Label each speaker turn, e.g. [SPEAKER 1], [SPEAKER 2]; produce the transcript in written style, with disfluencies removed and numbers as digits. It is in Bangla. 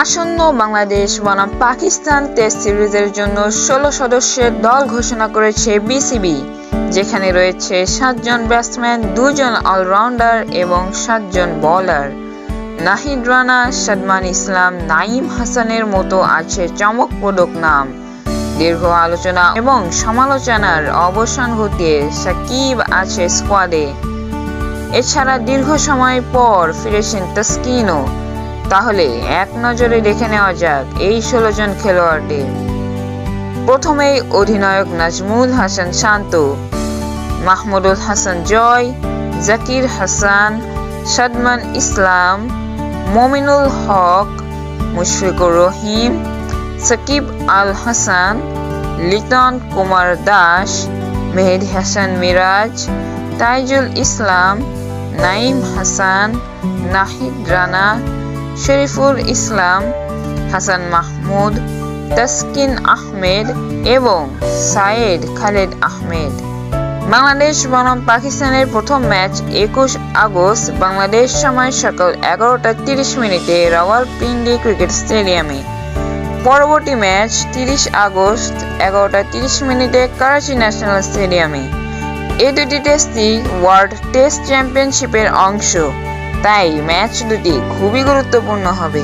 [SPEAKER 1] আসন্ন বাংলাদেশ বনাম পাকিস্তান টেস্ট সিরিজের জন্য ১৬ সদস্যের দল ঘোষণা করেছে বিসিবি, যেখানে রয়েছে ৭ জন ব্যাটসম্যান, ২ জন অলরাউন্ডার এবং ৭ জন বোলার। নাহিদ রানা, সাদমান ইসলাম, নাঈম হাসানের মতো আছে চমকপ্রদ নাম। দীর্ঘ আলোচনা এবং সমালোচনার অবসান ঘটিয়ে সাকিব আছে স্কোয়াডে। এছাড়া দীর্ঘ সময় পর ফিরেছেন তাসকিনও। তাহলে এক নজরে দেখে নেওয়া যাক এই ১৬ জন খেলোয়াড়দের। প্রথমেই অধিনায়ক নাজমুল হাসান শান্ত, মাহমুদুল হাসান জয়, জাকির হাসান, সাদমান ইসলাম, মমিনুল হক, মুশফিকুর রহিম, সাকিব আল হাসান, লিটন কুমার দাস, মেহেদী হাসান মিরাজ, তাইজুল ইসলাম, নাঈম হাসান, নাহিদ রানা, শরীফুল ইসলাম, হাসান মাহমুদ, তাসকিন আহমেদ এবং সায়েদ খালেদ আহমেদ। বাংলাদেশ বনাম পাকিস্তানের প্রথম ম্যাচ ২১ আগস্ট বাংলাদেশ সময় সকাল ১১:৩০ রাওয়ালপিন্ডি ক্রিকেট স্টেডিয়ামে। পরবর্তী ম্যাচ ৩০ আগস্ট ১১:৩০ করাচি ন্যাশনাল স্টেডিয়ামে। এই দুটি টেস্টই ওয়ার্ল্ড টেস্ট চ্যাম্পিয়নশিপের অংশ, তাই ম্যাচ দুটি খুবই গুরুত্বপূর্ণ হবে।